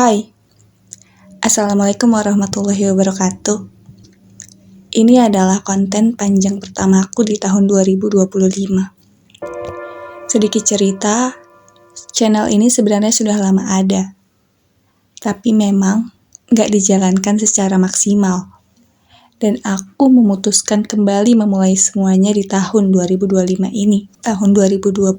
Hai, Assalamualaikum warahmatullahi wabarakatuh. Ini adalah konten panjang pertamaku di tahun 2025. Sedikit cerita, channel ini sebenarnya sudah lama ada. Tapi memang gak dijalankan secara maksimal. Dan aku memutuskan kembali memulai semuanya di tahun 2025 ini. Tahun 2025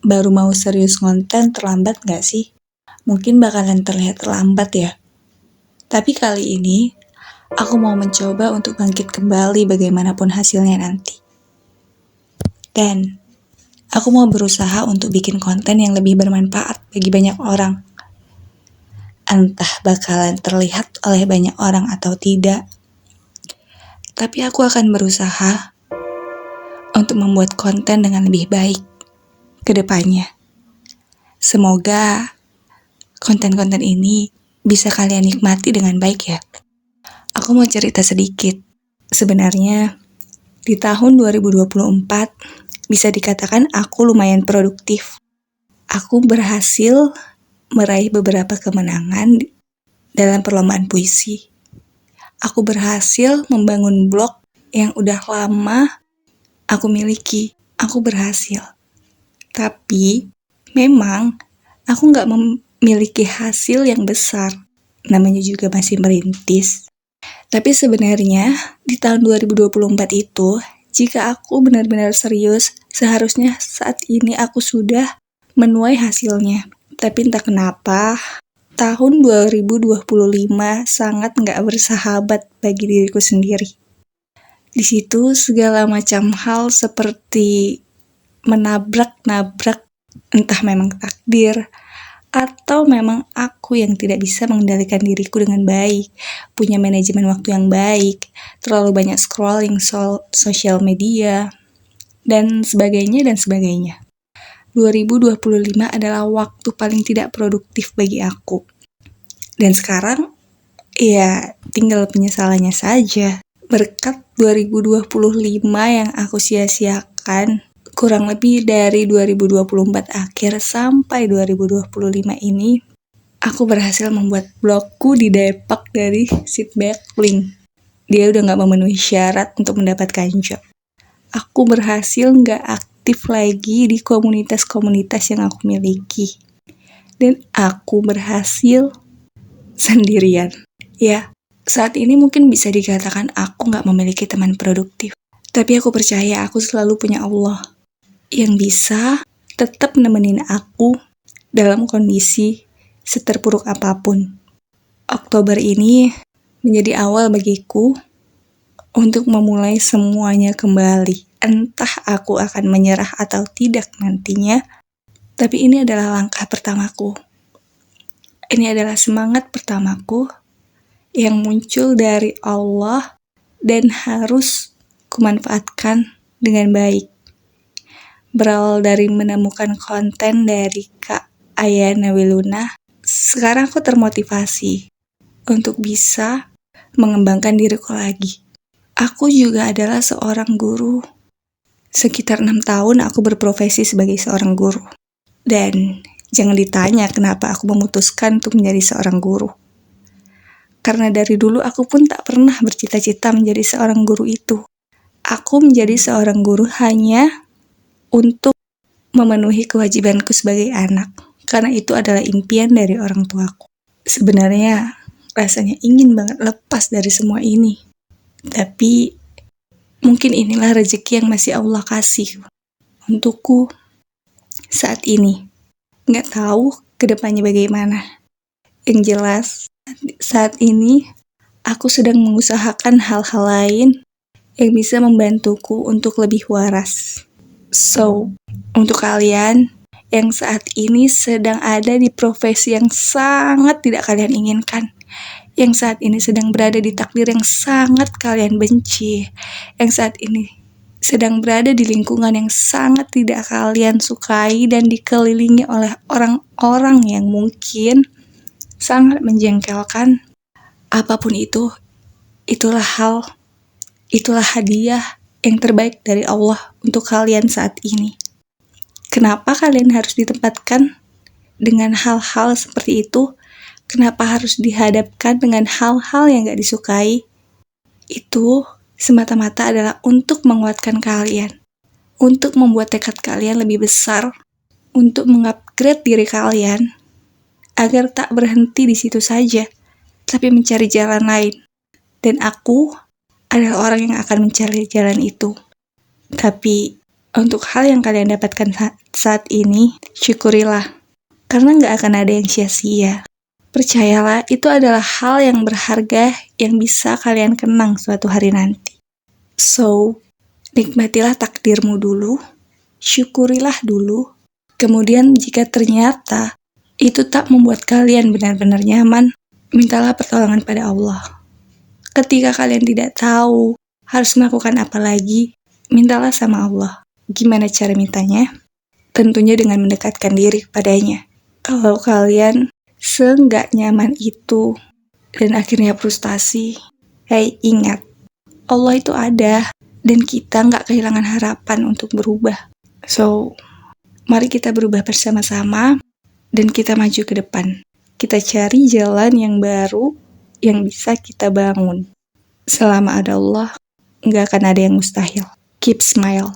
baru mau serius konten, terlambat gak sih? Mungkin bakalan terlihat terlambat ya. Tapi kali ini, aku mau mencoba untuk bangkit kembali bagaimanapun hasilnya nanti. Dan, aku mau berusaha untuk bikin konten yang lebih bermanfaat bagi banyak orang. Entah bakalan terlihat oleh banyak orang atau tidak. Tapi aku akan berusaha untuk membuat konten dengan lebih baik ke depannya. Semoga konten-konten ini bisa kalian nikmati dengan baik ya. Aku mau cerita sedikit. Sebenarnya, di tahun 2024, bisa dikatakan aku lumayan produktif. Aku berhasil meraih beberapa kemenangan dalam perlombaan puisi. Aku berhasil membangun blog yang udah lama aku miliki. Aku berhasil. Tapi, memang aku gak memiliki hasil yang besar. Namanya juga masih merintis. Tapi sebenarnya di tahun 2024 itu, jika aku benar-benar serius, seharusnya saat ini aku sudah menuai hasilnya. Tapi entah kenapa, tahun 2025 sangat gak bersahabat bagi diriku sendiri. Di situ segala macam hal seperti menabrak-nabrak, entah memang takdir, atau memang aku yang tidak bisa mengendalikan diriku dengan baik, punya manajemen waktu yang baik, terlalu banyak scrolling sosial media, dan sebagainya dan sebagainya. 2025 adalah waktu paling tidak produktif bagi aku. Dan sekarang, ya tinggal penyesalannya saja. Berkat 2025 yang aku sia-siakan, kurang lebih dari 2024 akhir sampai 2025 ini, aku berhasil membuat blogku didepak dari Seed Backlink. Dia udah gak memenuhi syarat untuk mendapatkan job. Aku berhasil gak aktif lagi di komunitas-komunitas yang aku miliki. Dan aku berhasil sendirian. Ya, saat ini mungkin bisa dikatakan aku gak memiliki teman produktif. Tapi aku percaya aku selalu punya Allah yang bisa tetap nemenin aku dalam kondisi seterpuruk apapun. Oktober ini menjadi awal bagiku untuk memulai semuanya kembali. Entah aku akan menyerah atau tidak nantinya, tapi ini adalah langkah pertamaku. Ini adalah semangat pertamaku yang muncul dari Allah dan harus kumanfaatkan dengan baik. Berawal dari menemukan konten dari Kak Ayana Wiluna, sekarang aku termotivasi untuk bisa mengembangkan diriku lagi. Aku juga adalah seorang guru. Sekitar 6 tahun aku berprofesi sebagai seorang guru. Dan jangan ditanya kenapa aku memutuskan untuk menjadi seorang guru. Karena dari dulu aku pun tak pernah bercita-cita menjadi seorang guru itu. Aku menjadi seorang guru hanya untuk memenuhi kewajibanku sebagai anak, karena itu adalah impian dari orang tuaku. Sebenarnya rasanya ingin banget lepas dari semua ini, tapi mungkin inilah rezeki yang masih Allah kasih untukku saat ini. Nggak tahu kedepannya bagaimana. Yang jelas saat ini aku sedang mengusahakan hal-hal lain yang bisa membantuku untuk lebih waras. So, untuk kalian yang saat ini sedang ada di profesi yang sangat tidak kalian inginkan, yang saat ini sedang berada di takdir yang sangat kalian benci, yang saat ini sedang berada di lingkungan yang sangat tidak kalian sukai dan dikelilingi oleh orang-orang yang mungkin sangat menjengkelkan, apapun itu, itulah hadiah yang terbaik dari Allah untuk kalian saat ini. Kenapa kalian harus ditempatkan dengan hal-hal seperti itu? kenapa harus dihadapkan dengan hal-hal yang gak disukai, itu semata-mata adalah untuk menguatkan kalian, untuk membuat tekad kalian lebih besar, untuk mengupgrade diri kalian, agar tak berhenti di situ saja, tapi mencari jalan lain. Dan aku adalah orang yang akan mencari jalan itu. Tapi untuk hal yang kalian dapatkan saat ini, syukurilah. Karena gak akan ada yang sia-sia. Percayalah, itu adalah hal yang berharga yang bisa kalian kenang suatu hari nanti. So, nikmatilah takdirmu dulu, syukurilah dulu. Kemudian jika ternyata itu tak membuat kalian benar-benar nyaman, mintalah pertolongan pada Allah. Ketika kalian tidak tahu harus melakukan apa lagi, mintalah sama Allah. Gimana cara mintanya? Tentunya dengan mendekatkan diri kepadanya. Kalau kalian seenggak nyaman itu dan akhirnya frustasi, ingat, Allah itu ada dan kita nggak kehilangan harapan untuk berubah. So, mari kita berubah bersama-sama dan kita maju ke depan. Kita cari jalan yang baru yang bisa kita bangun. Selama ada Allah, nggak akan ada yang mustahil. Keep smile.